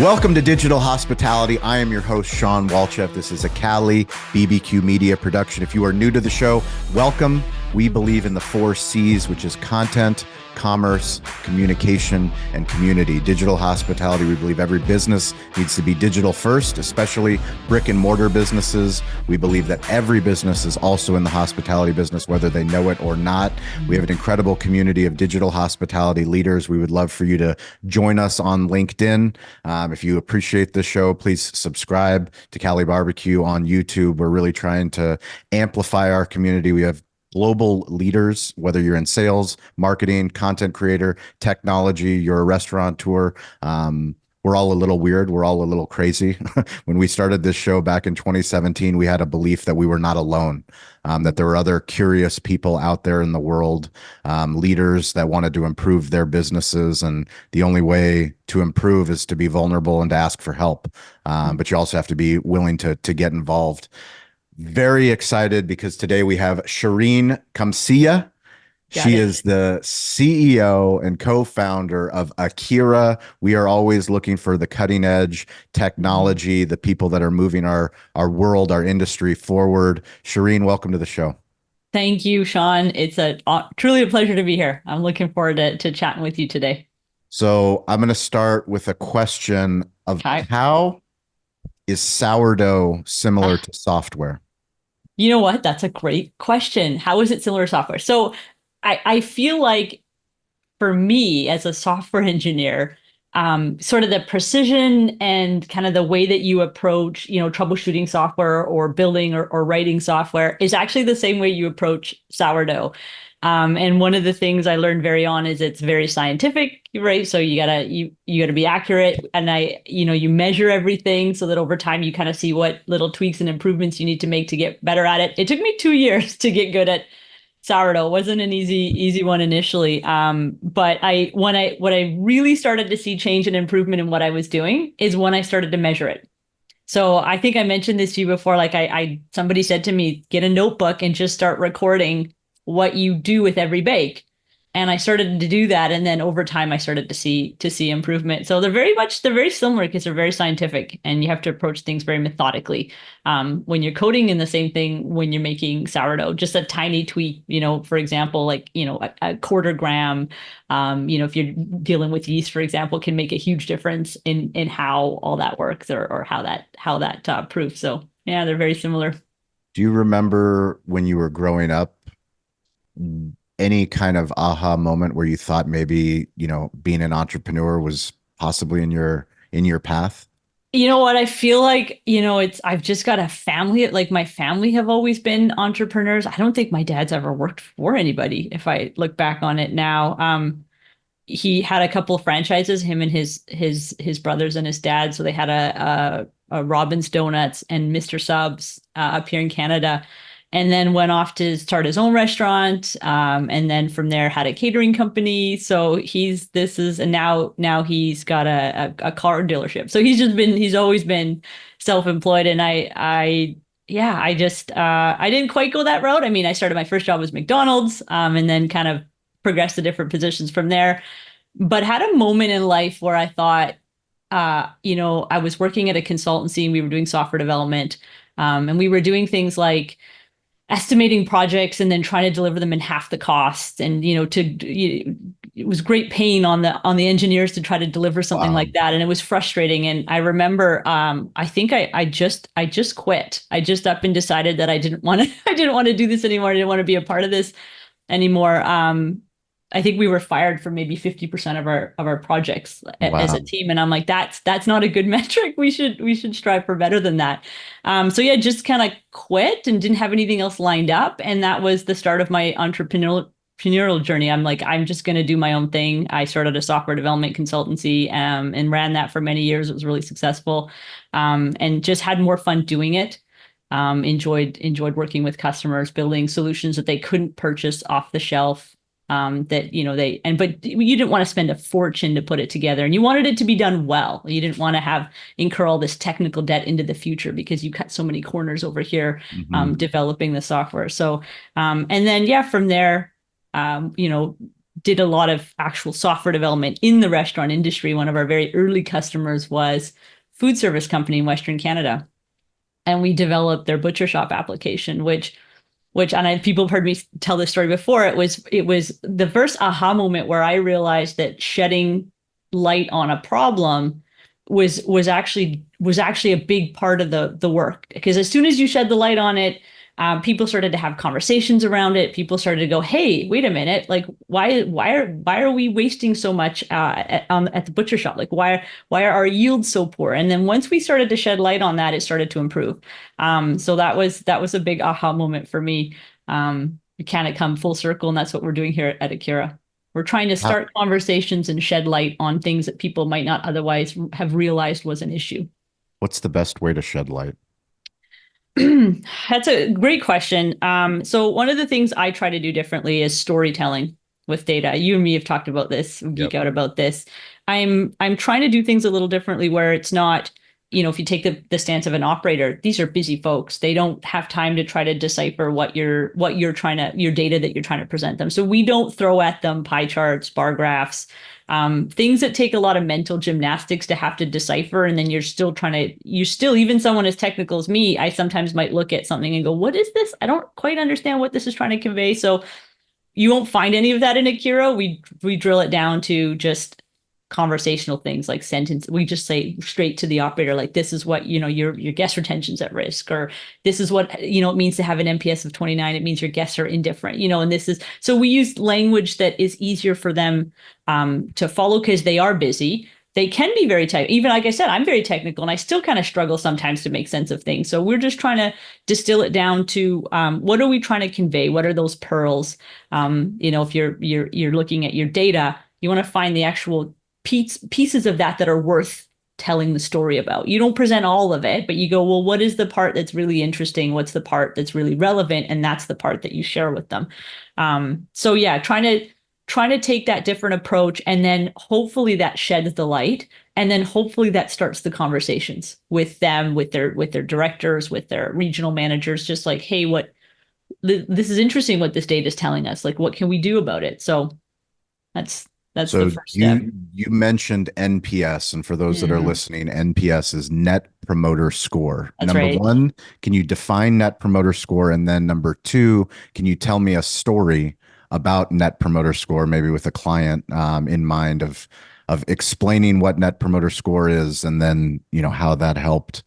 Welcome to Digital Hospitality. I am your host, Shawn Walchef. This is a Cali BBQ Media production. If you are new to the show, welcome. We believe in the 4 C's, which is content, commerce, communication, and community. Digital hospitality, we believe every business needs to be digital first, especially brick and mortar businesses. We believe that every business is also in the hospitality business, whether they know it or not. We have an incredible community of digital hospitality leaders. We would love for you to join us on LinkedIn. If you appreciate this show, please subscribe to Cali Barbecue on YouTube. We're really trying to amplify our community. We have global leaders, whether you're in sales, marketing, content creator, technology, you're a restaurateur. We're all a little weird. We're all a little crazy. When we started this show back in 2017, we had a belief that we were not alone, that there were other curious people out there in the world, leaders that wanted to improve their businesses. And the only way to improve is to be vulnerable and to ask for help. But you also have to be willing to get involved. Very excited because today we have Shereen Qumsieh. She is the CEO and co-founder of Akira. We are always looking for the cutting edge technology, the people that are moving our world, our industry forward. Shereen, welcome to the show. Thank you, Shawn. It's truly a pleasure to be here. I'm looking forward to chatting with you today. So I'm going to start with a question of how is sourdough similar to software? You know what? That's a great question. How is it similar to software? So I feel like for me as a software engineer, sort of the precision and kind of the way that you approach, troubleshooting software or building or writing software is actually the same way you approach sourdough. And one of the things I learned very on is it's very scientific, right? So you gotta be accurate, and you measure everything so that over time you kind of see what little tweaks and improvements you need to make to get better at it. It took me 2 years to get good at sourdough. It wasn't an easy one initially. But what I really started to see change and improvement in what I was doing is when I started to measure it. So I think I mentioned this to you before. Like somebody said to me, get a notebook and just start recording what you do with every bake. And I started to do that. And then over time, I started to see improvement. So they're very similar because they're very scientific and you have to approach things very methodically. When you're coding in the same thing, when you're making sourdough, just a tiny tweak, for example, like, a quarter gram, if you're dealing with yeast, for example, can make a huge difference in how all that works or how that proves. So yeah, they're very similar. Do you remember when you were growing up, any kind of aha moment where you thought maybe, being an entrepreneur was possibly in your path? You know what? I feel like, I've just got a family, like my family have always been entrepreneurs. I don't think my dad's ever worked for anybody. If I look back on it now, he had a couple of franchises, him and his brothers and his dad. So they had a Robin's Donuts and Mr. Subs up here in Canada. And then went off to start his own restaurant. And then from there had a catering company. So now he's got a car dealership. So he's always been self-employed. And I didn't quite go that route. I mean, I started my first job was McDonald's, and then kind of progressed to different positions from there, but had a moment in life where I thought, I was working at a consultancy and we were doing software development. And we were doing things like estimating projects and then trying to deliver them in half the cost. And, it was great pain on the engineers to try to deliver something like that. And it was frustrating. And I remember, I think I just quit. I just up and decided that I didn't want to do this anymore. I didn't want to be a part of this anymore. I think we were fired for maybe 50% of our projects as a team. And I'm like, that's not a good metric. We should strive for better than that. So yeah, just kind of quit and didn't have anything else lined up. And that was the start of my entrepreneurial journey. I'm like, I'm just going to do my own thing. I started a software development consultancy, and ran that for many years. It was really successful, and just had more fun doing it. Enjoyed working with customers, building solutions that they couldn't purchase off the shelf. But you didn't want to spend a fortune to put it together, and you wanted it to be done well. You didn't want to incur all this technical debt into the future because you cut so many corners over here, developing the software. So, and then, from there, did a lot of actual software development in the restaurant industry. One of our very early customers was food service company in Western Canada, and we developed their butcher shop application, which and people have heard me tell this story before. It was the first aha moment where I realized that shedding light on a problem was actually a big part of the work, because as soon as you shed the light on it, people started to have conversations around it. People started to go, "Hey, wait a minute! Like, why are we wasting so much at the butcher shop? Like, why are our yields so poor?" And then once we started to shed light on that, it started to improve. So that was a big aha moment for me. We kind of come full circle, and that's what we're doing here at Akira. We're trying to How, start conversations and shed light on things that people might not otherwise have realized was an issue. what's the best way to shed light? That's a great question. So one of the things I try to do differently is storytelling with data. You and me have talked about this, Yep. geek out about this. I'm trying to do things a little differently, where it's not, if you take the stance of an operator, these are busy folks. They don't have time to try to decipher your data that you're trying to present them. So we don't throw at them pie charts, bar graphs, things that take a lot of mental gymnastics to have to decipher. And then even someone as technical as me, I sometimes might look at something and go, what is this? I don't quite understand what this is trying to convey. So you won't find any of that in Akira. We drill it down to just conversational things like sentence. We just say straight to the operator, like, this is what, your guest retention's at risk, or this is what, it means to have an NPS of 29. It means your guests are indifferent, and this is, so we use language that is easier for them to follow, because they are busy. They can be very technical. Even like I said, I'm very technical, and I still kind of struggle sometimes to make sense of things. So we're just trying to distill it down to what are we trying to convey? What are those pearls? If you're looking at your data, you want to find the actual pieces of that are worth telling the story about. You don't present all of it, but you go, well, what is the part that's really interesting? What's the part that's really relevant? And that's the part that you share with them. So yeah, trying to take that different approach, and then hopefully that sheds the light, and then hopefully that starts the conversations with them, with their directors, with their regional managers, just like, hey, this is interesting what this data is telling us. Like, what can we do about it? So that's the So first step. you mentioned NPS, and for those that are Mhm. listening, NPS is Net Promoter Score. That's Number right. one, can you define Net Promoter Score? And then number two, can you tell me a story about Net Promoter Score, maybe with a client in mind of explaining what Net Promoter Score is, and then how that helped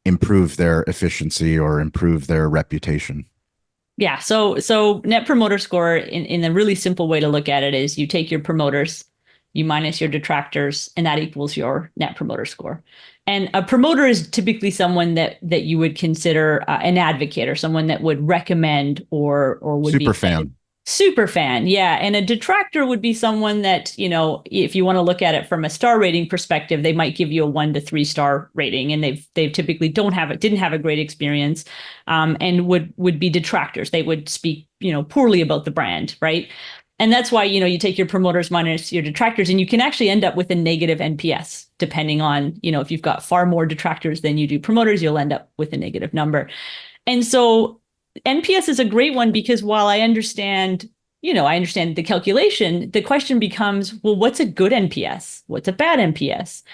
improve their efficiency or improve their reputation. Yeah. So net promoter score in a really simple way to look at it is you take your promoters, you minus your detractors, and that equals your net promoter score. And a promoter is typically someone that you would consider an advocate, or someone that would recommend or would be Super excited. fan. Super fan, yeah. And a detractor would be someone that, if you want to look at it from a star rating perspective, they might give you a 1 to 3 star rating, and they've typically didn't have a great experience, and would be detractors. They would speak, poorly about the brand, right? And that's why, you take your promoters minus your detractors, and you can actually end up with a negative NPS, depending on, if you've got far more detractors than you do promoters, you'll end up with a negative number. And so NPS is a great one, because while I understand the calculation, the question becomes, well, what's a good NPS? What's a bad NPS?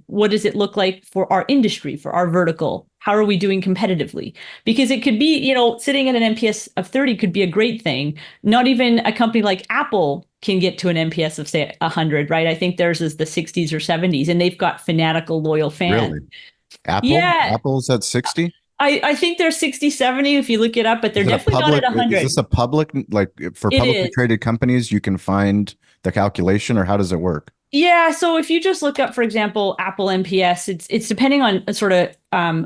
What does it look like for our industry, for our vertical? How are we doing competitively? Because it could be, sitting at an NPS of 30 could be a great thing. Not even a company like Apple can get to an NPS of, say, 100, right? I think theirs is the 60s or 70s, and they've got fanatical, loyal fans. Really? Apple? Yeah, Apple's at 60? I think they're 60, 70 if you look it up, but they're Is it a definitely not at public, is this 100. a public, like for It publicly is. traded companies, you can find the calculation, or how does it work? Yeah, so if you just look up, for example, Apple NPS, it's depending on sort of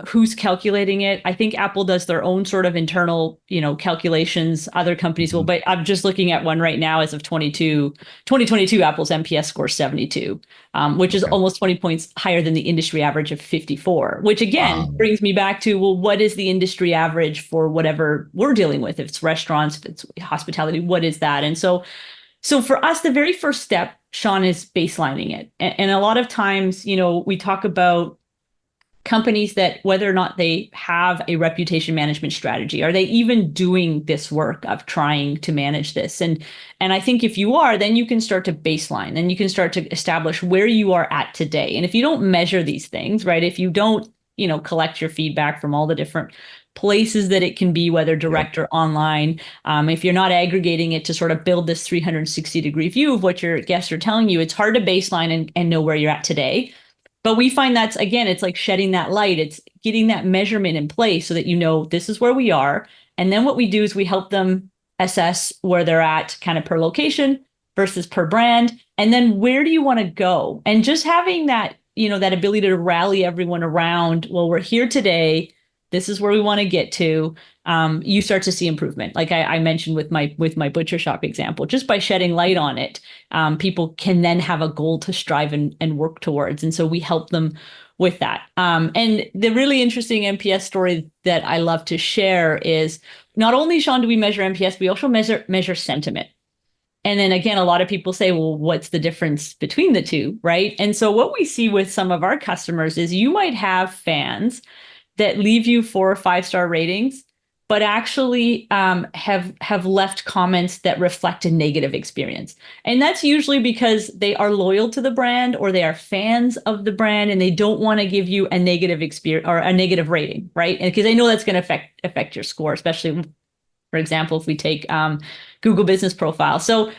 who's calculating it. I think Apple does their own sort of internal, calculations. Other companies will, Mhm. but I'm just looking at one right now as of 2022, Apple's NPS score 72, which is Okay. almost 20 points higher than the industry average of 54, which again Wow. brings me back to, well, what is the industry average for whatever we're dealing with? If it's restaurants, if it's hospitality, what is that? And so for us, the very first step, Shawn, is baselining it. And a lot of times, we talk about companies that, whether or not they have a reputation management strategy, are they even doing this work of trying to manage this? And I think if you are, then you can start to baseline and you can start to establish where you are at today. And if you don't measure these things, right, if you don't, collect your feedback from all the different places that it can be, whether direct or online, if you're not aggregating it to sort of build this 360-degree view of what your guests are telling you, it's hard to baseline and know where you're at today. But we find that's, again, it's like shedding that light. It's getting that measurement in place so that this is where we are. And then what we do is we help them assess where they're at kind of per location versus per brand. And then where do you want to go? And just having that, that ability to rally everyone around, well, we're here today. This is where we want to get to. You start to see improvement. Like I mentioned with my butcher shop example, just by shedding light on it, people can then have a goal to strive and work towards. And so we help them with that. And the really interesting NPS story that I love to share is not only, Shawn, do we measure NPS, we also measure sentiment. And then again, a lot of people say, well, what's the difference between the two, right? And so what we see with some of our customers is you might have fans that leave you 4 or 5-star ratings, but actually have left comments that reflect a negative experience. And that's usually because they are loyal to the brand or they are fans of the brand and they don't want to give you a negative experience or a negative rating, right? And because they know that's going to affect your score, especially, for example, if we take Google Business Profile. So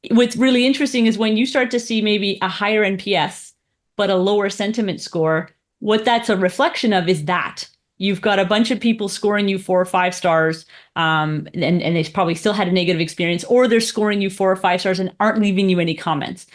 what's really interesting is when you start to see maybe a higher NPS, but a lower sentiment score, what that's a reflection of is that you've got a bunch of people scoring you 4 or 5 stars, and they probably still had a negative experience, or they're scoring you 4 or 5 stars and aren't leaving you any comments.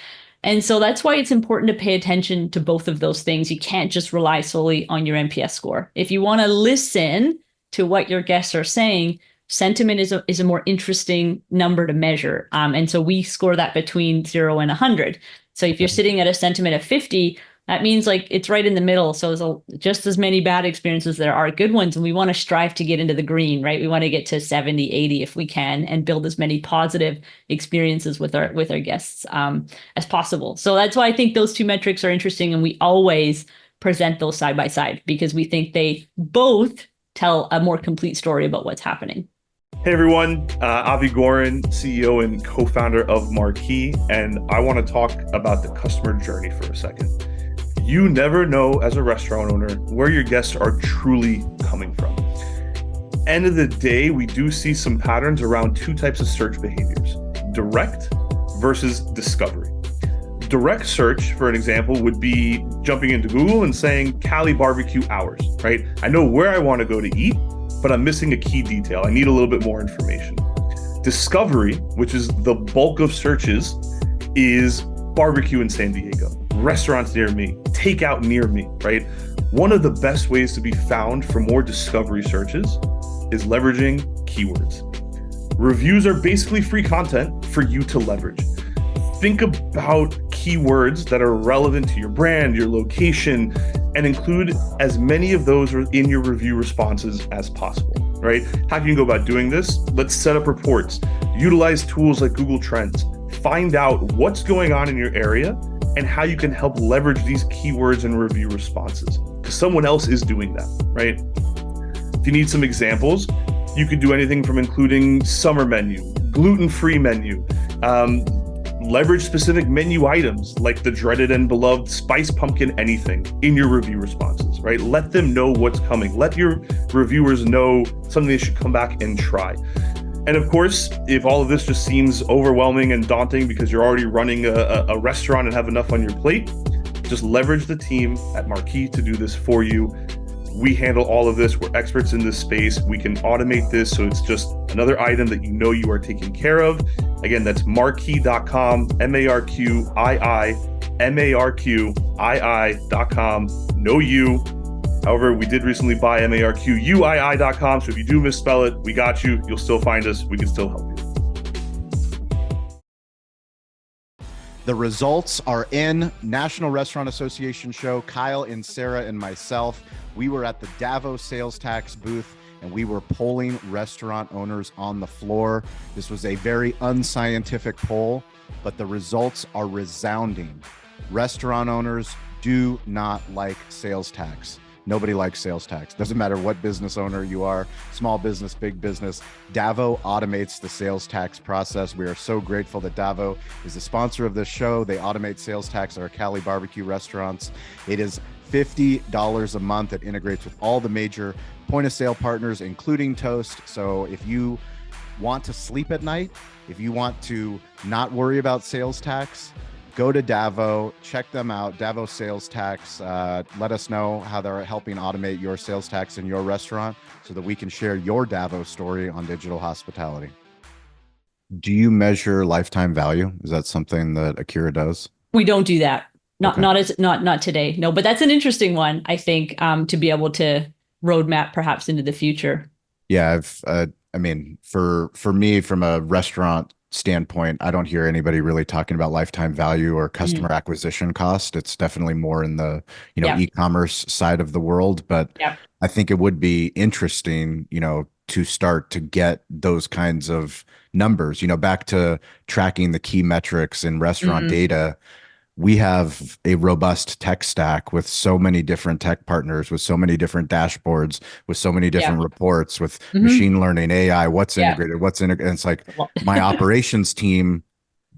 And so that's why it's important to pay attention to both of those things. You can't just rely solely on your NPS score. If you want to listen to what your guests are saying, sentiment is a more interesting number to measure. And so we score that between 0 and 100. So if you're sitting at a sentiment of 50, that means like it's right in the middle. So there's just as many bad experiences as there are good ones. And we want to strive to get into the green, right? We want to get to 70, 80 if we can, and build as many positive experiences with our guests as possible. So that's why I think those two metrics are interesting. And we always present those side by side because we think they both tell a more complete story about what's happening. Hey everyone, Avi Gorin, CEO and co-founder of Marquee, and I want to talk about the customer journey for a second. You never know as a restaurant owner where your guests are truly coming from. End of the day, we do see some patterns around 2 types of search behaviors, direct versus discovery. Direct search, for an example, would be jumping into Google and saying Cali barbecue hours, right? I know where I want to go to eat, but I'm missing a key detail. I need a little bit more information. Discovery, which is the bulk of searches, is barbecue in San Diego, restaurants near me, takeout near me, right? One of the best ways to be found for more discovery searches is leveraging keywords. Reviews are basically free content for you to leverage. Think about keywords that are relevant to your brand, your location, and include as many of those in your review responses as possible, right? How can you go about doing this? Let's set up reports, utilize tools like Google Trends, find out what's going on in your area and how you can help leverage these keywords and review responses because someone else is doing that, right? If you need some examples, you could do anything from including summer menu, gluten-free menu, leverage specific menu items like the dreaded and beloved spice pumpkin anything in your review responses, right? Let them know what's coming. Let your reviewers know something they should come back and try. And of course, if all of this just seems overwhelming and daunting because you're already running a restaurant and have enough on your plate, just leverage the team at Marquee to do this for you. We handle all of this. We're experts in this space. We can automate this so it's just another item that you know you are taking care of. Again, that's marquee.com, marquii.com. Know you. However, we did recently buy marquii.com. So if you do misspell it, we got you. You'll still find us. We can still help you. The results are in. National Restaurant Association show. Kyle and Sarah and myself, we were at the Davos sales tax booth and we were polling restaurant owners on the floor. This was a very unscientific poll, but the results are resounding. Restaurant owners do not like sales tax. Nobody likes sales tax. Doesn't matter what business owner you are, small business, big business. Davo automates the sales tax process. We are so grateful that Davo is the sponsor of this show. They automate sales tax at our Cali barbecue restaurants. It is $50 a month. It integrates with all the major point of sale partners, including Toast. So if you want to sleep at night, if you want to not worry about sales tax, go to Davo, check them out. Davo Sales Tax. Let us know how they're helping automate your sales tax in your restaurant so that we can share your Davo story on digital hospitality. Do you measure lifetime value? Is that something that Akira does? We don't do that. Okay. Not today. No, but that's an interesting one, I think, to be able to roadmap perhaps into the future. Yeah, I mean, for me, from a restaurant standpoint, I don't hear anybody really talking about lifetime value or customer acquisition cost. It's definitely more in the, e-commerce side of the world. But I think it would be interesting, to start to get those kinds of numbers, back to tracking the key metrics in restaurant data. We have a robust tech stack with so many different tech partners, with so many different dashboards, with so many different reports, with machine learning, AI, what's integrated, and it's like my operations team,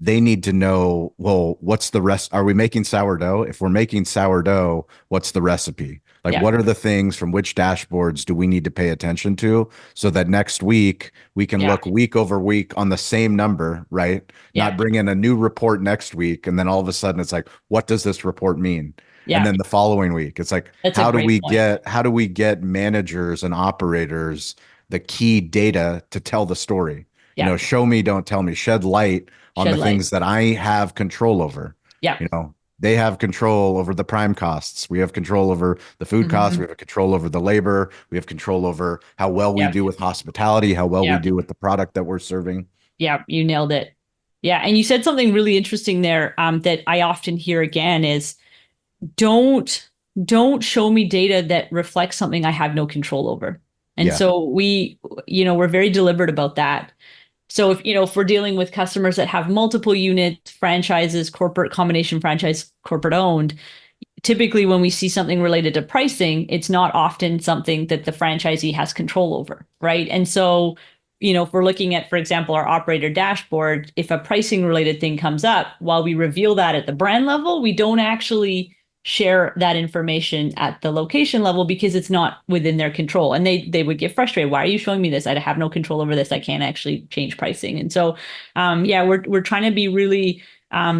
they need to know, well, what's the rest? Are we making sourdough? If we're making sourdough, what's the recipe? Like, what are the things from which dashboards do we need to pay attention to so that next week we can look week over week on the same number, right? Not bring in a new report next week. And then all of a sudden it's like, what does this report mean? And then the following week, it's like, how do we get managers and operators the key data to tell the story? Show me, don't tell me, shed light on the things that I have control over. They have control over the prime costs. We have control over the food costs. We have control over the labor. We have control over how well we do with hospitality, how well we do with the product that we're serving. Yeah, you nailed it. Yeah. And you said something really interesting there that I often hear again is don't show me data that reflects something I have no control over. And so we're very deliberate about that. So if we're dealing with customers that have multiple unit franchises, corporate combination franchise, corporate owned, typically when we see something related to pricing, it's not often something that the franchisee has control over, right? And so, if we're looking at, for example, our operator dashboard, if a pricing related thing comes up, while we reveal that at the brand level, we don't actually share that information at the location level because it's not within their control. And they would get frustrated. Why are you showing me this? I have no control over this. I can't actually change pricing. And so, we're trying to be really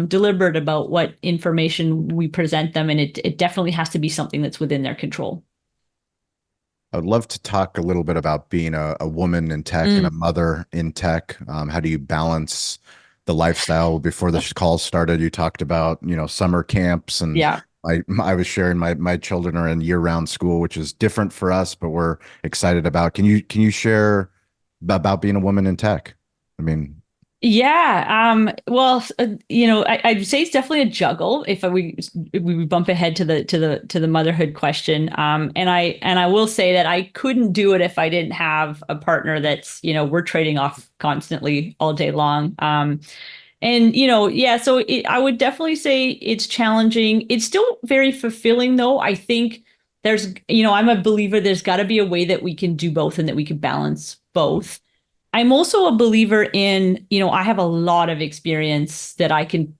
deliberate about what information we present them. And it definitely has to be something that's within their control. I would love to talk a little bit about being a woman in tech and a mother in tech. How do you balance the lifestyle? Before the call started, you talked about, summer camps and I was sharing my children are in year-round school, which is different for us, but we're excited about. Can you share about being a woman in tech? I mean, well, I'd say it's definitely a juggle if we bump ahead to the motherhood question. And I will say that I couldn't do it if I didn't have a partner that's, we're trading off constantly all day long. So I would definitely say it's challenging. It's still very fulfilling, though. I think there's, I'm a believer there's got to be a way that we can do both and that we can balance both. I'm also a believer in, I have a lot of experience that I can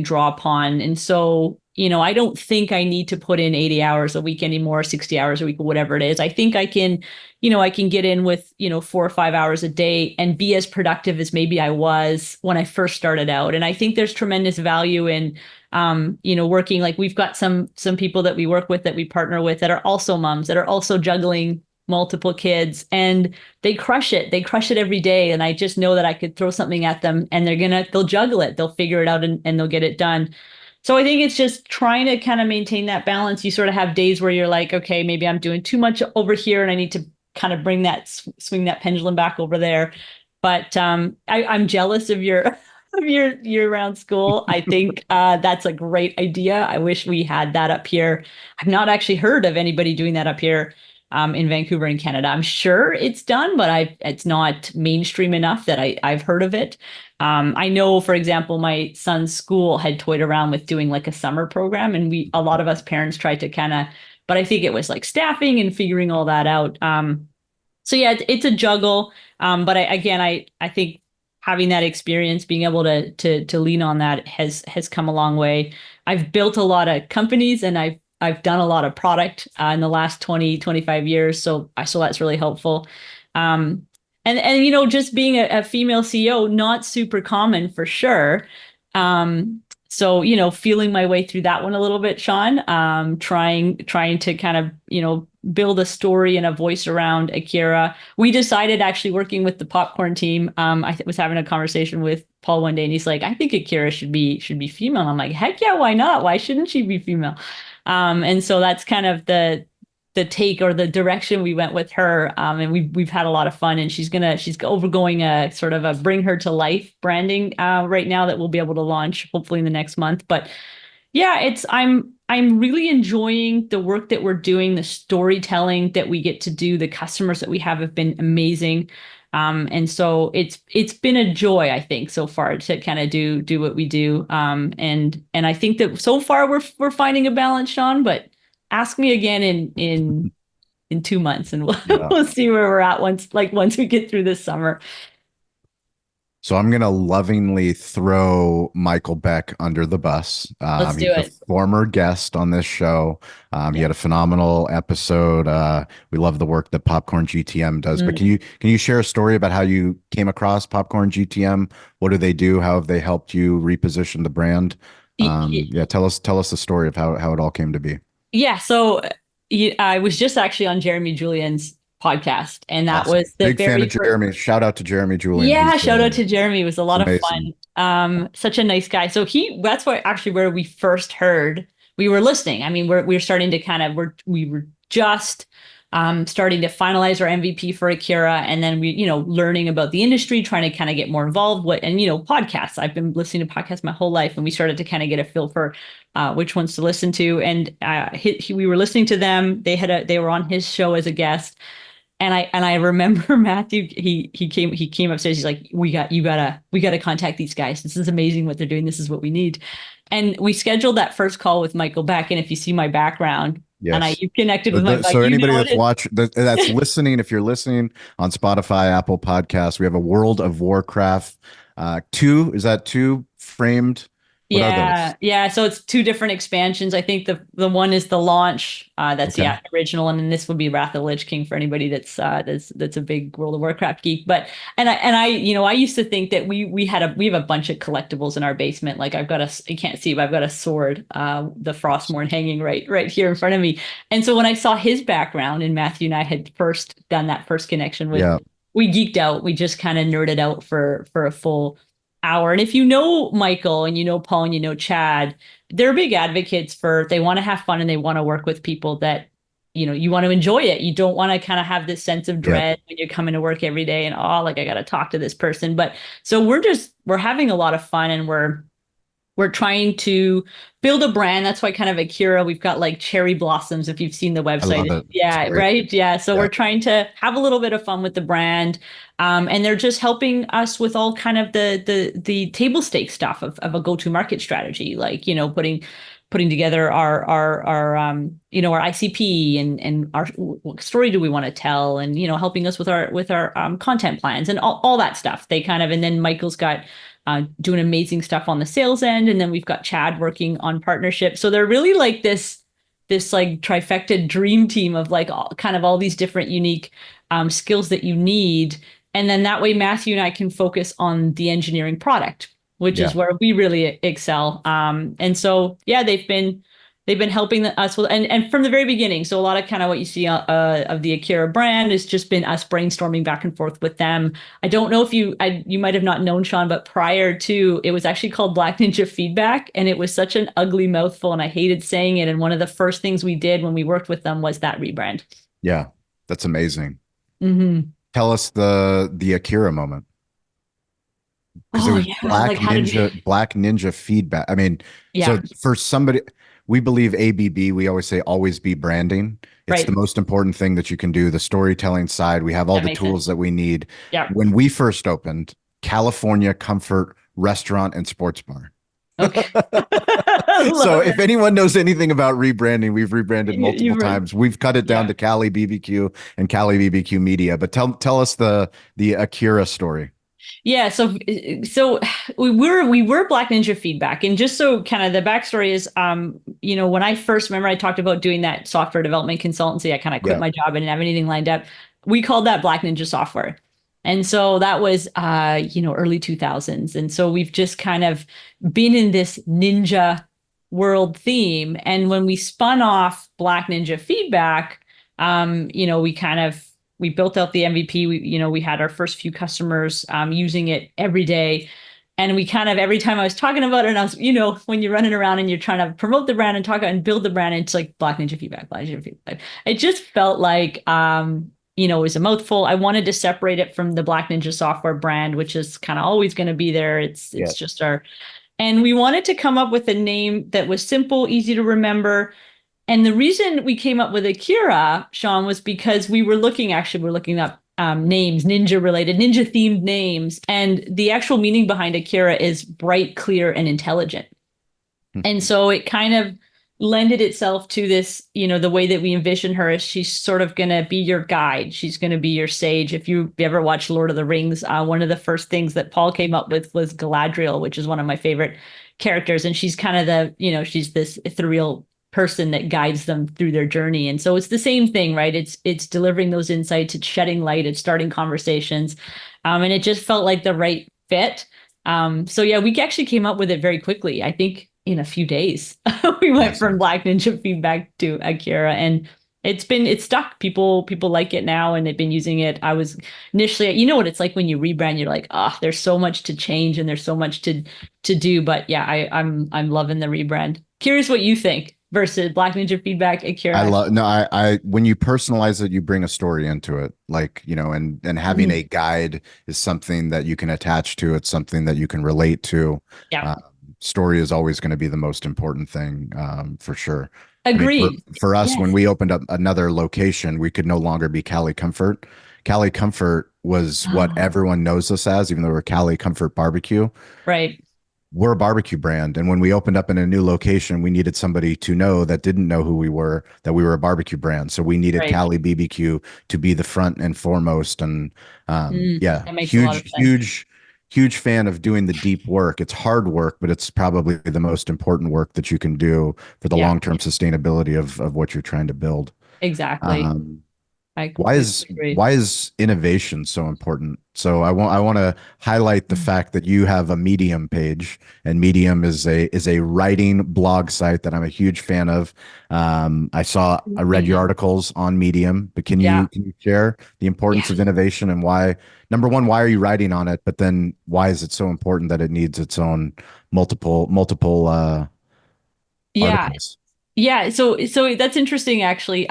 draw upon. And so, I don't think I need to put in 80 hours a week anymore, 60 hours a week, or whatever it is. I think I can get in with, 4 or 5 hours a day and be as productive as maybe I was when I first started out. And I think there's tremendous value in, working. Like we've got some people that we work with, that we partner with, that are also moms, that are also juggling multiple kids, and they crush it. They crush it every day. And I just know that I could throw something at them and they'll juggle it. They'll figure it out and they'll get it done. So I think it's just trying to kind of maintain that balance. You sort of have days where you're like, okay, maybe I'm doing too much over here and I need to kind of swing that pendulum back over there. But I'm jealous of your year-round school. I think that's a great idea. I wish we had that up here. I've not actually heard of anybody doing that up here in Vancouver in Canada. I'm sure it's done, but it's not mainstream enough that I've heard of it. I know, for example, my son's school had toyed around with doing like a summer program, and a lot of us parents tried to kind of but I think it was like staffing and figuring all that out. So yeah, it's a juggle. But I think having that experience, being able to lean on that has come a long way. I've built a lot of companies and I've done a lot of product in the last 25 years. So that's really helpful. And just being a female CEO, not super common for sure. So, feeling my way through that one a little bit, Shawn, trying to kind of, build a story and a voice around Akira. We decided, actually working with the popcorn team. I was having a conversation with Paul one day and he's like, I think Akira should be female. I'm like, heck yeah, why not? Why shouldn't she be female? And so that's kind of the take or the direction we went with her. And we've had a lot of fun, and she's overgoing a sort of a bring her to life branding right now that we'll be able to launch hopefully in the next month. But yeah, I'm really enjoying the work that we're doing, the storytelling that we get to do. The customers that we have been amazing. And so it's been a joy, I think, so far to kind of do what we do. And I think that so far we're finding a balance, Shawn, but ask me again in 2 months and we'll see where we're at once we get through this summer. So I'm going to lovingly throw Michael Beck under the bus. Let's do he's it. a former guest on this show. He had a phenomenal episode. We love the work that Popcorn GTM does. But can you share a story about how you came across Popcorn GTM? What do they do? How have they helped you reposition the brand? Tell us the story of how it all came to be. Yeah, so I was just actually on Jeremy Julian's podcast, and that was the big fan of Jeremy. Shout out to Jeremy Julian. Yeah, shout out to Jeremy. It was a lot of fun. Such a nice guy. So that's where we first heard. We were listening. I mean, we were starting to we were just starting to finalize our MVP for Akira, and then we, learning about the industry, trying to kind of get more involved. Podcasts. I've been listening to podcasts my whole life, and we started to kind of get a feel for which ones to listen to. And we were listening to them. They were on his show as a guest. And I remember Matthew, he came upstairs. He's like, we got to contact these guys. This is amazing what they're doing. This is what we need. And we scheduled that first call with Michael Beck. And if you see my background, and you connected with my, so anybody that's listening, if you're listening on Spotify, Apple Podcasts, we have a World of Warcraft 2. Is that 2 framed? What yeah. So it's 2 different expansions. I think the one is the launch. That's the original, and then this would be Wrath of the Lich King for anybody that's a big World of Warcraft geek. But I used to think that we have a bunch of collectibles in our basement. Like you can't see, but I've got a sword, the Frostmourne hanging right here in front of me. And so when I saw his background, and Matthew and I had first done that first connection with, we geeked out. We just kind of nerded out for a full hour. And if you know Michael and you know Paul and you know Chad, they're big advocates they want to have fun and they want to work with people that, you want to enjoy it. You don't want to kind of have this sense of dread when you're coming to work every day and, I got to talk to this person. But so we're having a lot of fun, and we're trying to build a brand. That's why kind of Akira, we've got like cherry blossoms, if you've seen the website. I love it. Yeah, right. Yeah. So we're trying to have a little bit of fun with the brand. And they're just helping us with all kind of the table stake stuff of a go-to-market strategy, like, putting together our ICP and what story do we want to tell, and, helping us with our content plans and all that stuff. And then Michael's got doing amazing stuff on the sales end. And then we've got Chad working on partnerships. So they're really like this like trifecta dream team of like all these different unique skills that you need. And then that way Matthew and I can focus on the engineering product, which is where we really excel. And so, they've been helping us with, and from the very beginning. So a lot of kind of what you see of the Akira brand has just been us brainstorming back and forth with them. I don't know if you might have not known, Shawn, but prior to, it was actually called Black Ninja Feedback, and it was such an ugly mouthful, and I hated saying it. And one of the first things we did when we worked with them was that rebrand. Yeah, that's amazing. Mm-hmm. Tell us the Akira moment. Because it was Black Ninja Feedback. I mean, so for somebody, we believe ABB, we always say always be branding. It's the most important thing that you can do. The storytelling side, we have all the tools that we need. Yeah. When we first opened, California Comfort Restaurant and Sports Bar. Okay. So Love if it. anyone knows anything about rebranding, we've rebranded multiple You've times. We've cut it down yeah. to Cali BBQ and Cali BBQ Media. But tell us the Akira story. Yeah, so we were Black Ninja Feedback, and just so kind of the backstory is, when I first remember I talked about doing that software development consultancy, I kind of quit Yeah. my job. I didn't have anything lined up. We called that Black Ninja Software, and so that was early 2000s, and so we've just kind of been in this ninja world theme. And when we spun off Black Ninja Feedback, we built out the MVP. We had our first few customers using it every day. And we kind of, every time I was talking about it, and I was, when you're running around and you're trying to promote the brand and talk and build the brand, it's like Black Ninja Feedback, Black Ninja Feedback. It just felt like, it was a mouthful. I wanted to separate it from the Black Ninja software brand, which is kind of always going to be there. It's Yeah. just and we wanted to come up with a name that was simple, easy to remember. And the reason we came up with Akira, Shawn, was because we're looking up names, ninja related, ninja themed names. And the actual meaning behind Akira is bright, clear, and intelligent. And so it kind of lended itself to this, the way that we envision her is she's sort of going to be your guide. She's going to be your sage. If you ever watched Lord of the Rings, one of the first things that Paul came up with was Galadriel, which is one of my favorite characters. And she's kind of she's this ethereal person that guides them through their journey. And so it's the same thing, right? It's delivering those insights, it's shedding light, it's starting conversations. And it just felt like the right fit. So yeah, we actually came up with it very quickly. I think in a few days, we went from Black Ninja Feedback to Akira, and it's stuck. People like it now, and they've been using it. I was initially, what it's like when you rebrand, you're like, oh, there's so much to change and there's so much to do. But yeah, I'm loving the rebrand. Curious what you think versus Black Ninja Feedback, Akira. I love no, I when you personalize it, you bring a story into it. Like, and having a guide is something that you can attach to. It's something that you can relate to. Yeah. Story is always going to be the most important thing, for sure. Agreed. For us, when Yes. we opened up another location, we could no longer be Cali Comfort. Cali Comfort was what Oh, everyone knows us as, even though we're Cali Comfort Barbecue. right. We're a barbecue brand. And when we opened up in a new location, we needed somebody to know that didn't know who we were, that we were a barbecue brand. So we needed Right. Cali BBQ to be the front and foremost. And yeah, That makes a lot of sense. huge fan of doing the deep work. It's hard work, but it's probably the most important work that you can do for the Yeah, long-term sustainability of what you're trying to build. exactly. Um, I why completely is agree. why is innovation so important? So I want to highlight the fact that you have a Medium page, and Medium is a writing blog site that I'm a huge fan of. I read your articles on Medium, but can Yeah. you share the importance Yeah. of innovation and why? Number one, why are you writing on it? But then why is it so important that it needs its own multiple Yeah. articles? Yeah. So that's interesting, actually.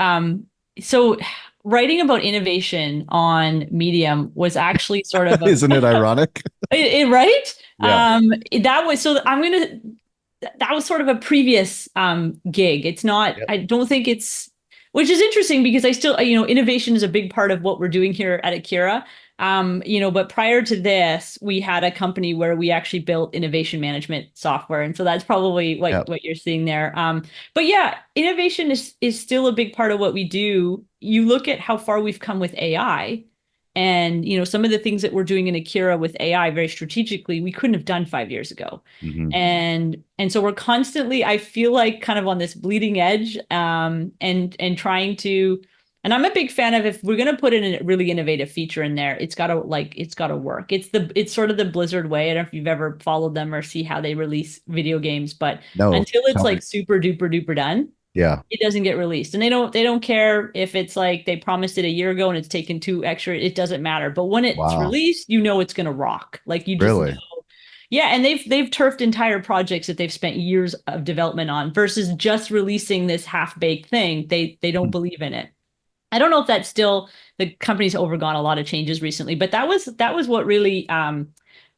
So writing about innovation on Medium was actually sort of Isn't it ironic? right? Yeah. That was so that was sort of a previous gig. It's not, Yep. I don't think it's, which is interesting because I still, innovation is a big part of what we're doing here at Akira. But prior to this, we had a company where we actually built innovation management software. And so that's probably Yep. what you're seeing there. But yeah, innovation is still a big part of what we do. You look at how far we've come with AI. And some of the things that we're doing in Akira with AI very strategically, we couldn't have done 5 years ago. Mhm. And so we're constantly, I feel like, kind of on this bleeding edge, and trying to. And I'm a big fan of, if we're going to put in a really innovative feature in there, it's got to work. It's sort of the Blizzard way. I don't know if you've ever followed them or see how they release video games, but No, until it's tell me. like super duper duper done, Yeah. it doesn't get released. And they don't care if it's like they promised it a year ago and it's taken two extra, it doesn't matter. But when it's Wow. released, it's going to rock. Like, you just know. Really? Yeah, and they've turfed entire projects that they've spent years of development on versus just releasing this half-baked thing. They don't believe in it. I don't know if that's still, the company's overgone a lot of changes recently, but that was what really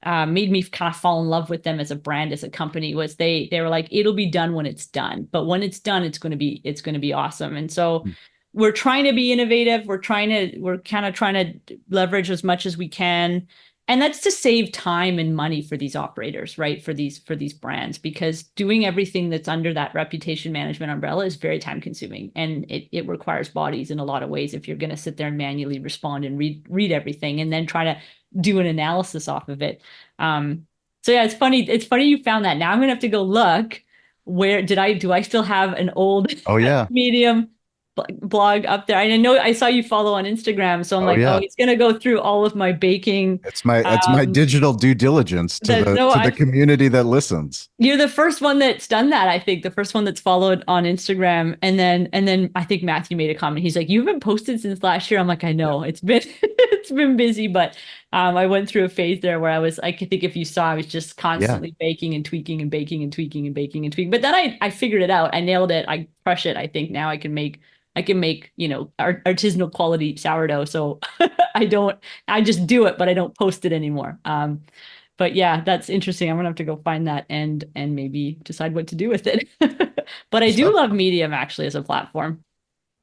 made me kind of fall in love with them as a brand, as a company. Was they were like, it'll be done when it's done, but when it's done, it's going to be awesome. And so we're trying to be innovative. We're kind of trying to leverage as much as we can. And that's to save time and money for these operators, right? For these brands, because doing everything that's under that reputation management umbrella is very time consuming, and it requires bodies in a lot of ways if you're going to sit there and manually respond and read everything and then try to do an analysis off of it. So yeah, it's funny. It's funny you found that. Now I'm gonna have to go look. Where do I still have an old Oh yeah. Medium blog up there? I know I saw you follow on Instagram, so I'm Oh like, oh, yeah. he's gonna go through all of my baking. It's my digital due diligence to That the no, to the community that listens. you're the first one that's done that. I think the first one that's followed on Instagram, and then I think Matthew made a comment. He's like, "You haven't posted since last year." I'm like, "I know it's been it's been busy, but I went through a phase there where I think if you saw, I was just Yeah. constantly baking and tweaking and baking and tweaking and baking and tweaking. But then I figured it out. I nailed it. I crush it. I think now I can make artisanal quality sourdough. So I just do it, but I don't post it anymore. But yeah, that's interesting. I'm gonna have to go find that and maybe decide what to do with it. But I do love Medium actually as a platform.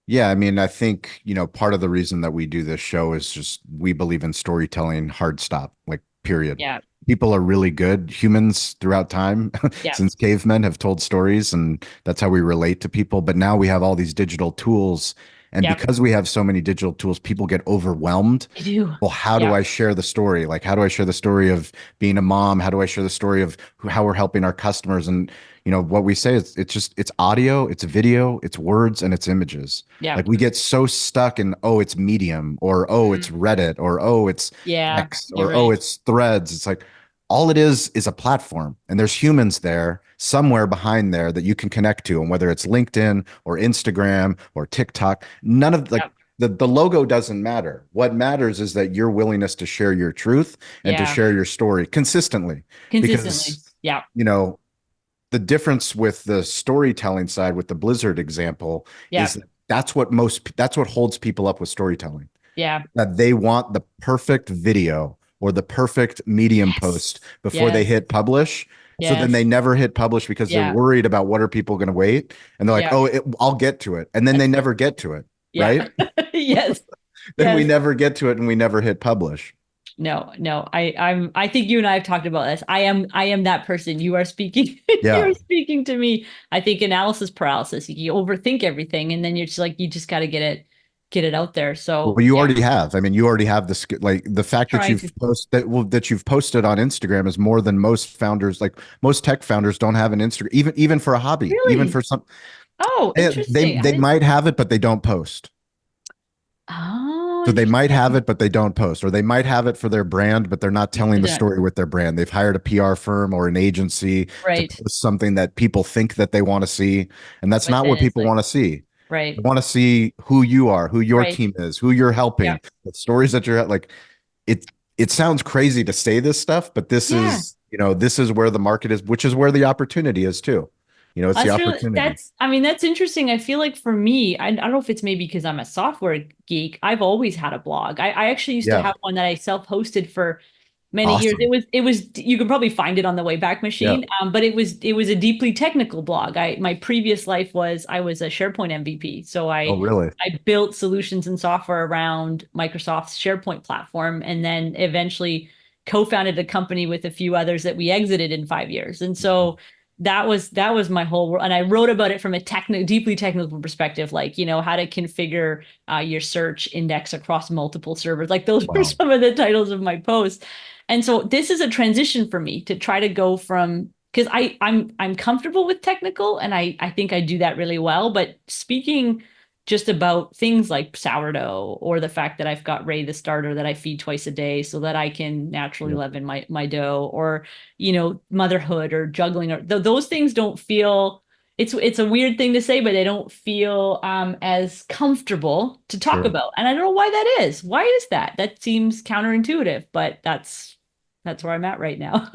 Yeah, I mean, I think, part of the reason that we do this show is just we believe in storytelling, hard stop, like period. Yeah, People are really good. Humans throughout time, yeah, since cavemen have told stories, and that's how we relate to people. But now we have all these digital tools. And yeah. because we have so many digital tools, people get overwhelmed. I do. Well, how do Yeah, I share the story? Like, how do I share the story of being a mom? How do I share the story of how we're helping our customers? And, what we say is it's audio, it's video, it's words, and it's images. yeah, Like we get so stuck in, oh, it's Medium, or oh, it's Mhm. Reddit, or oh, it's Yeah. X, You're or oh, right. it's Threads. It's like all it is a platform, and there's humans there somewhere behind there that you can connect to. And whether it's LinkedIn or Instagram or TikTok, none of like Yeah, the logo doesn't matter. What matters is that your willingness to share your truth and to yeah. share your story consistently. Consistently. Because, Yeah, you know, the difference with the storytelling side with the Blizzard example yeah, is that's what holds people up with storytelling. yeah. That they want the perfect video or the perfect Medium Yes, post before they yes, hit publish. So then they yes. never hit publish because they're Yeah, worried about what are people going to wait. And they're like, yeah, oh, I'll get to it. And then they never get to it. yeah. Right. Yes, Then we yes. never get to it and we never hit publish. No, no. I think you and I have talked about this. I am that person. You are speaking you Yeah. are speaking to me. I think analysis paralysis. You overthink everything and then you're just like you just got to get it out there. Well, So, you yeah, already have. I mean, you already have like the fact that trying to. that you've posted on Instagram is more than most founders. Like most tech founders don't have an Instagram, even for a hobby, even Really? for some. Oh, They interesting. I they didn't. might have it, but they don't post. Oh, So they might have interesting. it, but they don't post, or they might have it for their brand, but they're not telling the Yeah, story with their brand. They've hired a PR firm or an agency to right. post something that people think that they want to see, and that's But not then what it's people like, want to see. They right, want to see who you are, who your right. team is, who you're Yeah. helping, the stories that you're like. It it sounds crazy to say this stuff, but Yeah. this is where the market is, which is where the opportunity is too. It's the opportunity. I mean, that's interesting. I feel like for me, I don't know if it's maybe because I'm a software geek. I've always had a blog. I actually used to Yeah, have one that I self-hosted for many years. awesome. It was you can probably find it on the Wayback Yeah. Machine. But it was a deeply technical blog. My previous life was I was a SharePoint MVP. So Oh, I really? I built solutions and software around Microsoft's SharePoint platform and then eventually co-founded a company with a few others that we exited in 5 years. And so that was my whole world. And I wrote about it from a deeply technical perspective, like, how to configure your search index across multiple servers. Like those were Wow. some of the titles of my posts. And so this is a transition for me to try to go from because I'm comfortable with technical and I think I do that really well. But speaking just about things like sourdough or the fact that I've got Ray the starter that I feed twice a day so that I can naturally Yeah. leaven my dough or motherhood or juggling or those things don't feel it's a weird thing to say, but they don't feel as comfortable to talk Sure. about. And I don't know why that is. Why is that? That seems counterintuitive, but that's where I'm at right now.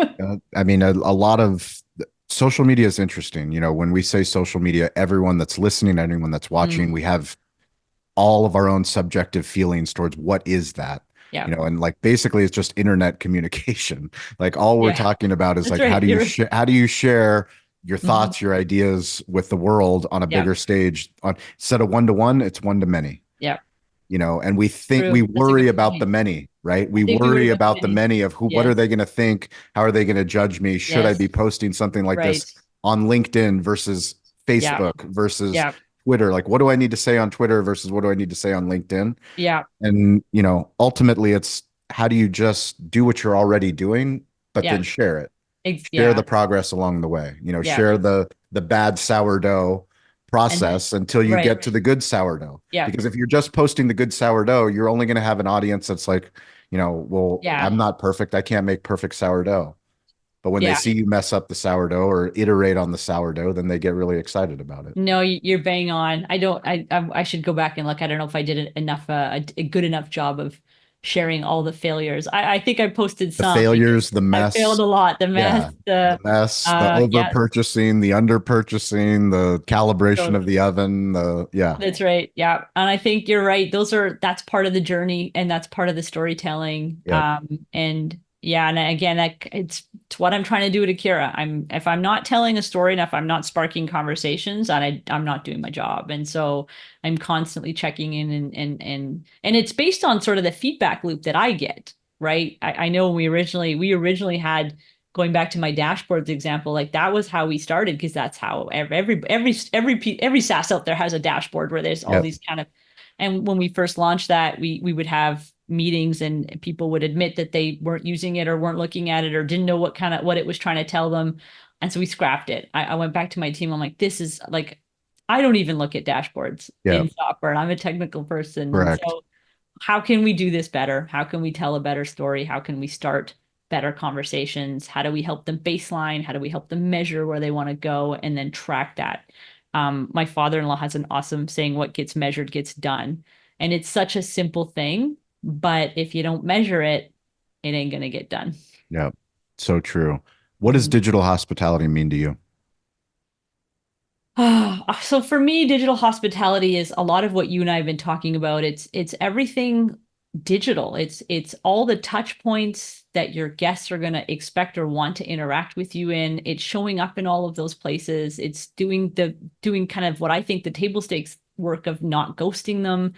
I mean, a lot of social media is interesting. When we say social media, everyone that's listening, anyone that's watching, Mm, we have all of our own subjective feelings towards what is that. yeah. And like basically it's just internet communication. Like all we're Yeah. talking about is That's like how right. do you You're right. share your Mhm. thoughts, your ideas with the world on a Yeah. bigger stage. On instead of one to one, it's one to many. Yeah. And we True. That's a worry good about the point. many, right? I We think we would worry have been about the winning. many of who, what Yes. are they going to think? How are they going to judge me? Should I Yes. be posting something like Right. this on LinkedIn versus Yeah. Facebook versus Yeah. Twitter? Like, what do I need to say on Twitter versus what do I need to say on LinkedIn? Yeah. And, ultimately it's how do you just do what you're already doing, but Yeah. then share it, share Yeah. the progress along the way, Yeah. share the bad sourdough And process until you right. get to the good sourdough. Yeah. Because if you're just posting the good sourdough, you're only going to have an audience that's like, well, Yeah. I'm not perfect. I can't make perfect sourdough. But when they Yeah. see you mess up the sourdough or iterate on the sourdough, then they get really excited about it. No, you're bang on. I don't. I should go back and look. I don't know if I did enough a good enough job of sharing all the failures. I think I posted The some because failures, the I mess, failed a lot. The mess. yeah, the mess, the over Yeah. purchasing, the under purchasing, the calibration So of the oven, yeah, that's right. Yeah. And I think you're right. That's part of the journey and that's part of the storytelling. yep, And yeah, and again, it's what I'm trying to do at Akira. If I'm not telling a story and if I'm not sparking conversations, I'm not doing my job. And so I'm constantly checking in and it's based on sort of the feedback loop that I get, right? I know we originally had going back to my dashboards example, like that was how we started because that's how every SaaS out there has a dashboard where there's all yep, these kind of. And when we first launched that, we would have meetings and people would admit that they weren't using it or weren't looking at it or didn't know what it was trying to tell them, and so we scrapped it. I went back to my team. I'm like, this is like, I don't even look at dashboards yep, in software, and I'm a technical person, and correct. so how can we do this better? How can we tell a better story? How can we start better conversations? How do we help them baseline? How do we help them measure where they want to go and then track that? My father-in-law has an awesome saying, what gets measured gets done. And it's such a simple thing, but if you don't measure it, it ain't going to get done. Yep. So true. What does Mhm. digital hospitality mean to you? So for me, digital hospitality is a lot of what you and I have been talking about. It's everything digital. It's all the touch points that your guests are going to expect or want to interact with you in. It's showing up in all of those places. It's doing kind of what I think the table stakes work of not ghosting them.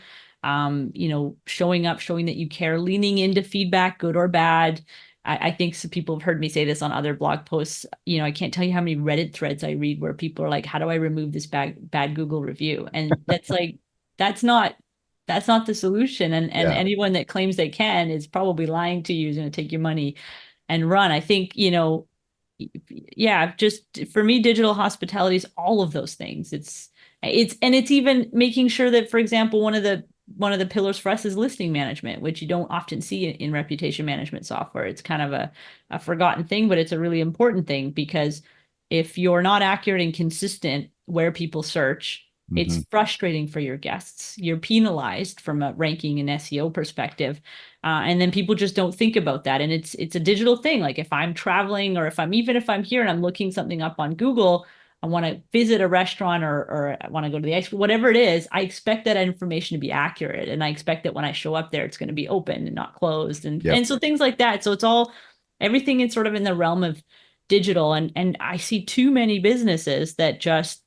Showing up, showing that you care, leaning into feedback, good or bad. I think some people have heard me say this on other blog posts. I can't tell you how many Reddit threads I read where people are like, how do I remove this bad Google review? And that's like, that's not that's not the solution. And Yeah. anyone that claims they can is probably lying to you, is going to take your money and run. I think, yeah, just for me, digital hospitality is all of those things. It's even making sure that, for example, one of the pillars for us is listing management, which you don't often see in reputation management software. It's kind of a forgotten thing, but it's a really important thing because if you're not accurate and consistent where people search, it's Hmm. frustrating for your guests. You're penalized from a ranking and SEO perspective. And then people just don't think about that. And it's a digital thing. Like if I'm traveling or if I'm here and I'm looking something up on Google, I want to visit a restaurant or I want to go to the ice cream, whatever it is, I expect that information to be accurate. And I expect that when I show up there, it's going to be open and not closed. And Yep. and so things like that. So everything is sort of in the realm of digital. And I see too many businesses that just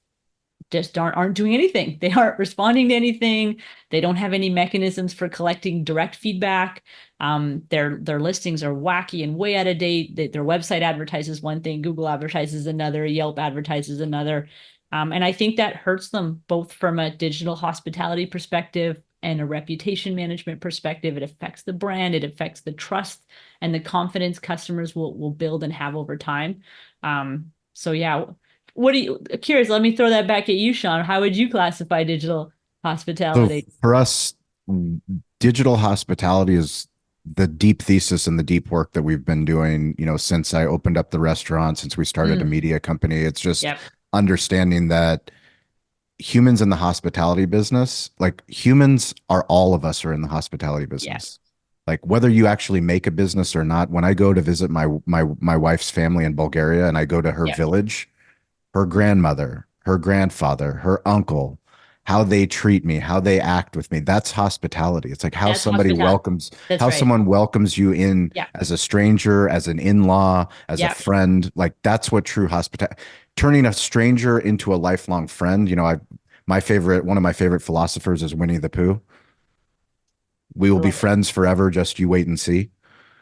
aren't doing anything. They aren't responding to anything. They don't have any mechanisms for collecting direct feedback. Their listings are wacky and way out of date. Their website advertises one thing, Google advertises another, Yelp advertises another. And I think that hurts them both from a digital hospitality perspective and a reputation management perspective. It affects the brand, it affects the trust and the confidence customers will build and have over time. So yeah, curious, let me throw that back at you, Shawn. How would you classify digital So hospitality? for us, digital hospitality is the deep thesis and the deep work that we've been doing, since I opened up the restaurant, since we started a Mm, media company. It's just yep, understanding that humans in the hospitality business, like humans are all of us are in the hospitality yeah, business. Like whether you actually make a business or not, when I go to visit my wife's family in Bulgaria and I go to her yeah, village, her grandmother, her grandfather, her uncle, how they treat me, how they act with me. That's hospitality. It's like that's hospitality. That's how right. someone welcomes you in Yeah, as a stranger, as an in-law, as a yeah, friend. Like that's what true hospitality, turning a stranger into a lifelong friend. One of my favorite philosophers is Winnie the Pooh. We I will be love it. friends forever. Just you wait and see.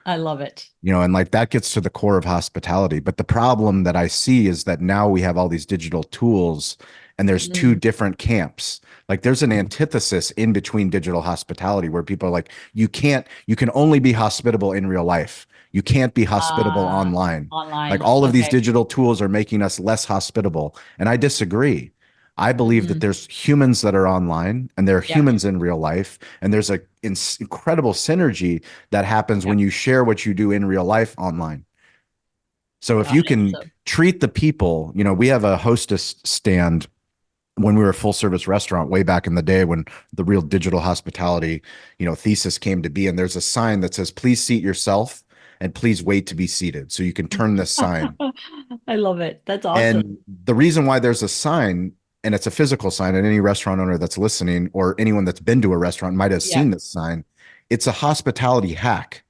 I love it. And like that gets to the core of hospitality. But the problem that I see is that now we have all these digital tools and there's two Mm. different camps. Like there's an antithesis in between digital hospitality where people are like, you can only be hospitable in real life. You can't be hospitable Uh, online. Like online. all of these Okay. digital tools are making us less hospitable. And I disagree. I believe that Hmm. there's humans that are online and there are Yep. humans in real life. And there's a incredible synergy that happens when Yep. you share what you do in real life online. So if Got you it. can So treat the people, we have a hostess stand when we were a full service restaurant way back in the day when the real digital hospitality, thesis came to be. And there's a sign that says, please seat yourself and please wait to be seated. So you can turn this sign. I love it. That's awesome. And the reason why there's a sign, and it's a physical sign, and any restaurant owner that's listening or anyone that's been to a restaurant might have Yeah. seen this sign, it's a hospitality hack.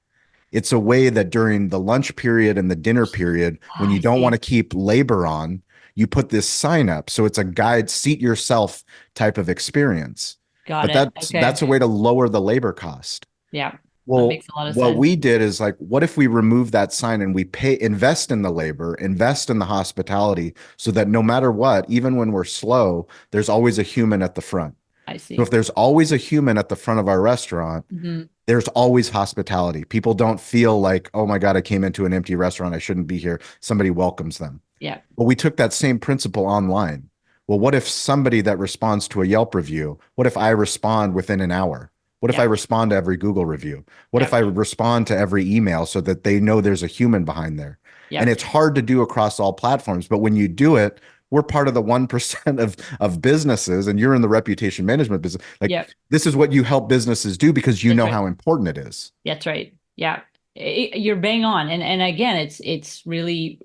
It's a way that during the lunch period and the dinner period, when Ah, you I don't want to see. keep labor on, you put this sign up. So it's a guide, seat yourself type of experience. Got But it. that's Okay. a way to lower the labor cost. Yeah. That Well, makes a lot of what sense. we did is like, what if we remove that sign and we invest in the labor, invest in the hospitality so that no matter what, even when we're slow, there's always a human at the front. I So if see. there's always a human at the front of our restaurant, Hmm. there's always hospitality. People don't feel like, oh my God, I came into an empty restaurant. I shouldn't be here. Somebody welcomes them. Yeah. But we took that same principle online. Well, what if somebody that responds to a Yelp review, what if I respond within an hour? What if I Yep. respond to every Google review? What if Yep. I respond to every email so that they know there's a human behind there? And Yep. it's hard to do across all platforms, but when you do it, we're part of the 1% of businesses, and you're in the reputation management business. Like Yep. this is what you help businesses do because you That's know right. how important it is. That's right. Yeah. You're bang on. And again, it's really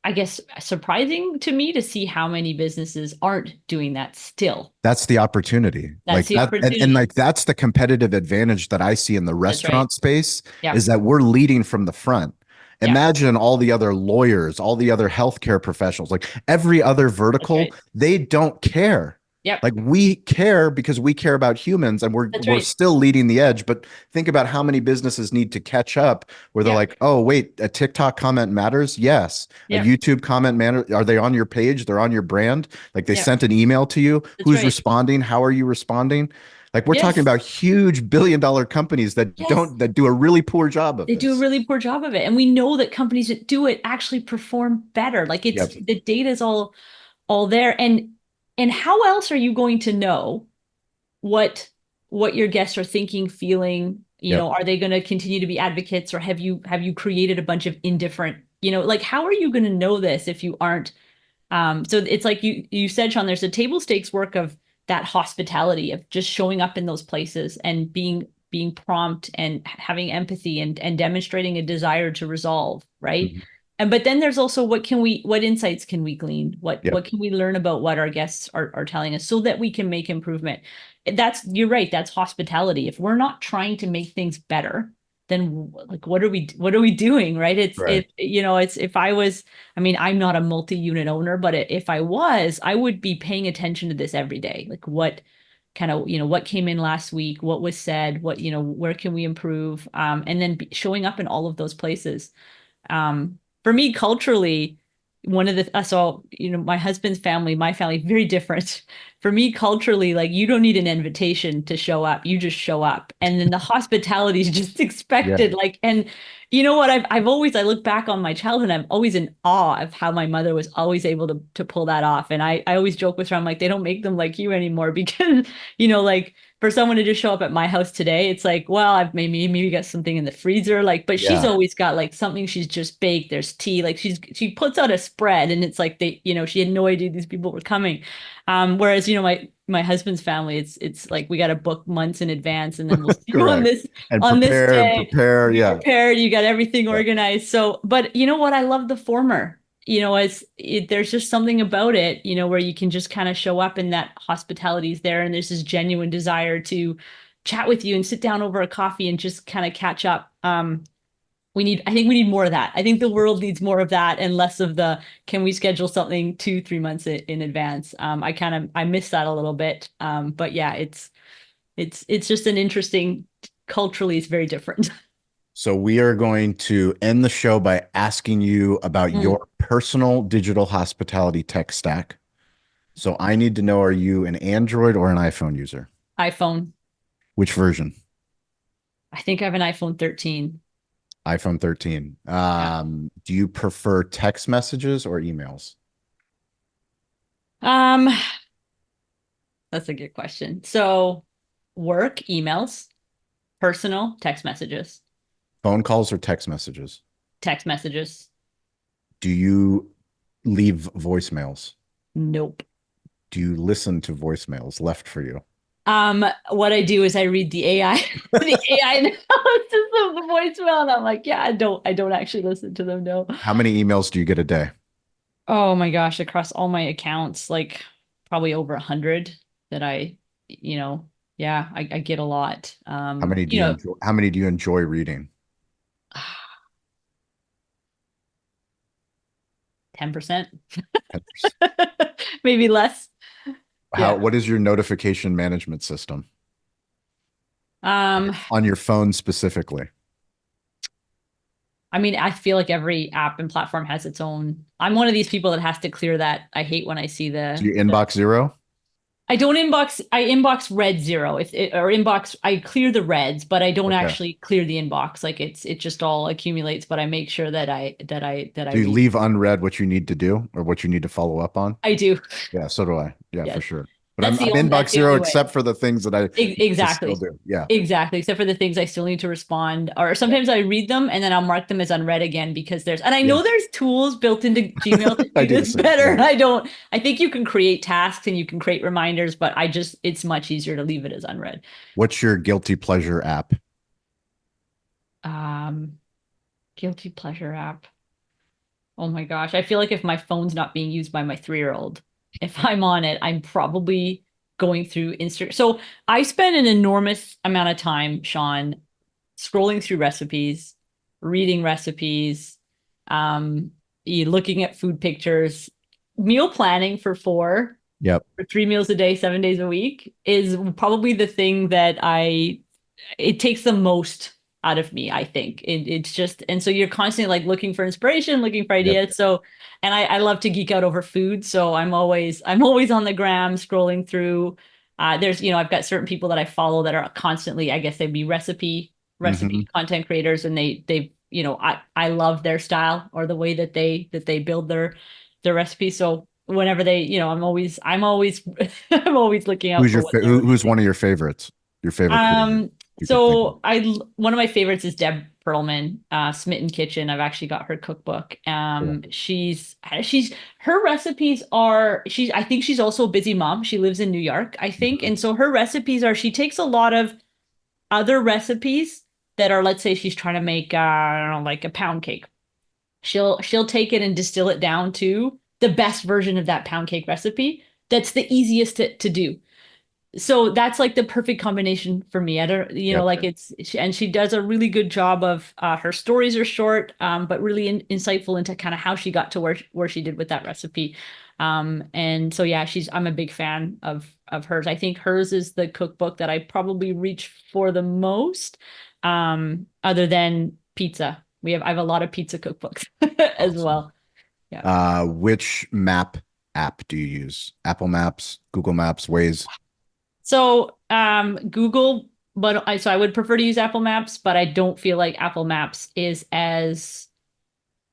I guess surprising to me to see how many businesses aren't doing that still. That's the opportunity. That's Like the that, and opportunity. like that's the competitive advantage that I see in the That's right. restaurant space Yeah. is that we're leading from the front. Yeah. Imagine all the other lawyers, all the other healthcare professionals, like every other That's vertical, right. they don't care. Yep. Like we care because we care about humans and we're That's we're right. still leading the edge. But think about how many businesses need to catch up where they're Yeah. like, oh, wait, a TikTok comment matters? Yes. A Yep. YouTube comment matter. Are they on your page? They're on your brand. Like they Yep. sent an email to you. That's Who's right. responding? How are you responding? Like we're talking Yes. about huge billion-dollar companies Yes. that do a really poor job of They do a this. really poor job of it. And we know that companies that do it actually perform better. Like it's Yep. the data is all there. And how else are you going to know what what your guests are thinking, feeling? Yep. Are they going to continue to be advocates, or have you created a bunch of indifferent, like how are you going to know this if you aren't so it's like you said, Sean, there's a table stakes work of that hospitality of just showing up in those places and being prompt and having empathy and demonstrating a desire to resolve, right? Mhm. And but then there's also what insights can we glean? What Yep. what can we learn about what our guests are telling us so that we can make improvement? You're right, that's hospitality. If we're not trying to make things better, then like what are we doing, right? It's Right. if it's if I was, I mean, I'm not a multi-unit owner, but if I was, I would be paying attention to this every day. Like what kind of, what came in last week, what was said, where can we improve? And then showing up in all of those places. For me, culturally, one of the so my husband's family, my family, very different. For me, culturally, like you don't need an invitation to show up; you just show up, and then the hospitality is just Yeah. expected. Like, and you know what? I've always I look back on my childhood, I'm always in awe of how my mother was always able to pull that off. And I always joke with her, I'm like, they don't make them like you anymore because like for someone to just show up at my house today, it's like, well, I've maybe got something in the freezer, like, but she's Yeah. always got like something she's just baked. There's tea, like she puts out a spread, and it's like she had no idea these people were coming. Whereas my husband's family, it's like we got to book months in advance, and then we'll see you on Correct. this And on this prepare and day. prepare. Be Yeah. prepared. You got everything Yeah. organized. So, but you know what? I love the former. There's just something about it, where you can just kind of show up and that hospitality is there, and there's this genuine desire to chat with you and sit down over a coffee and just kind of catch up. I think we need more of that. I think the world needs more of that and less of the, can we schedule something 2, 3 months in advance? I miss that a little bit. But yeah, It's just an interesting, culturally, it's very different. So we are going to end the show by asking you about Mm. your personal digital hospitality tech stack. So I need to know, are you an Android or an iPhone user? iPhone. Which version? I think I have an iPhone 13. iPhone 13. Yeah. Do you prefer text messages or emails? Um, that's a good question. So work, emails, personal, text messages, Phone calls or text messages? text messages. Do you leave voicemails? Nope. Do you listen to voicemails left for you? What I do is I read the AI, the AI analysis of the voicemail, and I'm like, yeah, I don't actually listen to them. No. How many emails do you get a day? Oh my gosh, across all my accounts, like probably over 100 that you know, yeah, I get a lot. How many do you enjoy? How many do you enjoy reading? 10%, 10%. maybe less. Yeah. What is your notification management system Um, on your phone specifically? I mean, I feel like every app and platform has its own. I'm one of these people that has to clear that. I hate when I see Do you inbox zero? I don't inbox. I inbox red zero if it, or inbox. I clear the reds, but I don't Okay. actually clear the inbox. Like it just all accumulates. But I make sure that I Do you read. leave unread what you need to do or what you need to follow up on? I do. Yeah, so do I. Yeah, for Yes, sure. But I'm that's inbox the zero only way. except for the things that I need to still Exactly. do. Yeah. Exactly. Except for the things I still need to respond. Or sometimes I read them and then I'll mark them as unread again because and I Yeah. know there's tools built into Gmail to I do do the this same better. thing. I think you can create tasks and you can create reminders, but it's much easier to leave it as unread. What's your guilty pleasure app? Um, Guilty pleasure app. Oh my gosh. I feel like if my phone's not being used by my 3-year-old, if I'm on it, I'm probably going through Instagram. So I spend an enormous amount of time, Shawn, scrolling through recipes, reading recipes, looking at food pictures, meal planning Yep. for 3 meals a day, 7 days a week is probably the thing that it takes the most out of me, I think. It's just, and so you're constantly like looking for inspiration, looking for Yep. ideas. So, and I love to geek out over food. So I'm always on the gram scrolling through. I've got certain people that I follow that are constantly, I guess they'd be recipe Hmm. content creators, and I love their style or the way that they build their recipes. So whenever I'm always I'm always looking out Who's for your what they're who's one releasing. of your favorites? Your favorite creator you could think of. One of my favorites is Deb Perlman, Smitten Kitchen. I've actually got her cookbook. Cool. She's her recipes are I think she's also a busy mom. She lives in New York, I think. Mhm. And so her recipes she takes a lot of other recipes that are, let's say she's trying to make I don't know, like a pound cake. She'll take it and distill it down to the best version of that pound cake recipe. That's the easiest to do. So that's like the perfect combination for me. I don't, Yep. like and she does a really good job of her stories are short, but really insightful into kind of how she got to where she did with that recipe. And so yeah, I'm a big fan of hers. I think hers is the cookbook that I probably reach for the most, other than pizza. I have a lot of pizza cookbooks as Awesome. well. Yeah. Which map app do you use? Apple Maps, Google Maps, Waze? So Google, but I would prefer to use Apple Maps, but I don't feel like Apple Maps is as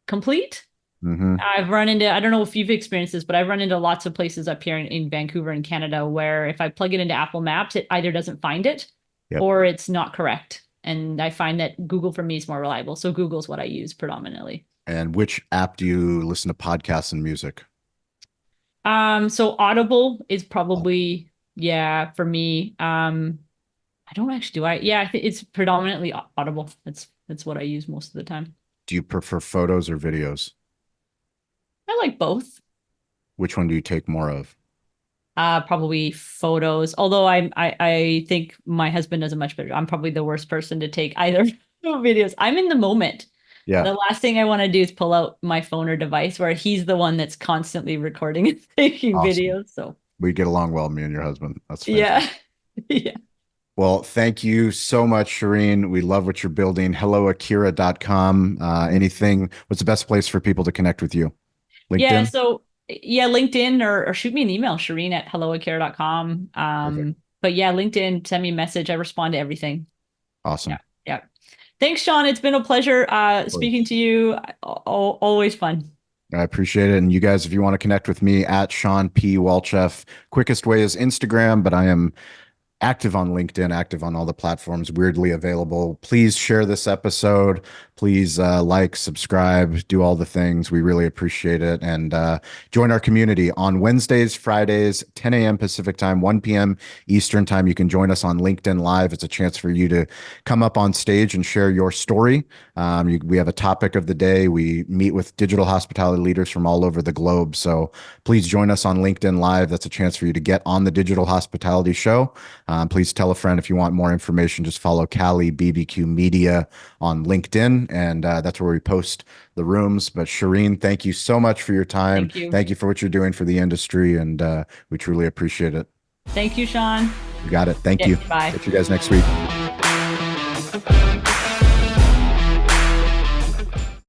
complete. Hmm. I don't know if you've experienced this, but I've run into lots of places up here in Vancouver and Canada where if I plug it into Apple Maps, it either doesn't find it Yep. or it's not correct. And I find that Google for me is more reliable. So Google's what I use predominantly. And which app do you listen to podcasts and music? So Audible is probably, yeah, for me. I don't actually do yeah, I think it's predominantly Audible. That's what I use most of the time. Do you prefer photos or videos? I like both. Which one do you take more of? Probably photos. Although I think my husband does a much better. I'm probably the worst person to take either videos. I'm in the moment. Yeah. The last thing I want to do is pull out my phone or device where he's the one that's constantly recording and taking Awesome. videos. So We get along well, me and your husband. That's yeah. fantastic. Yeah. Well, thank you so much, Shereen. We love what you're building. HelloAkira.com. What's the best place for people to connect with you? Yeah, LinkedIn? so yeah, LinkedIn or shoot me an email, Shereen@helloacare.com. Perfect. But yeah, LinkedIn, send me a message. I respond to everything. Yeah. Awesome. Yeah. Thanks, Shawn. It's been a pleasure Of speaking course. to you. Always fun. I appreciate it. And you guys, if you want to connect with me at Shawn P. Walchef, quickest way is Instagram, but I am active on LinkedIn, active on all the platforms, weirdly available. Please share this episode. Please like, subscribe, do all the things. We really appreciate it. And join our community on Wednesdays, Fridays, 10 a.m. Pacific time, 1 p.m. Eastern time. You can join us on LinkedIn Live. It's a chance for you to come up on stage and share your story. We have a topic of the day. We meet with digital hospitality leaders from all over the globe. So please join us on LinkedIn Live. That's a chance for you to get on the Digital Hospitality Show. Please tell a friend. If you want more information, just follow Cali BBQ Media on LinkedIn, and that's where we post the rooms. But Shereen, thank you so much for your time. Thank you. Thank you for what you're doing for the industry, and we truly appreciate it. Thank you, Shawn. You got it. Thank Yeah, you. bye. Catch you guys next week.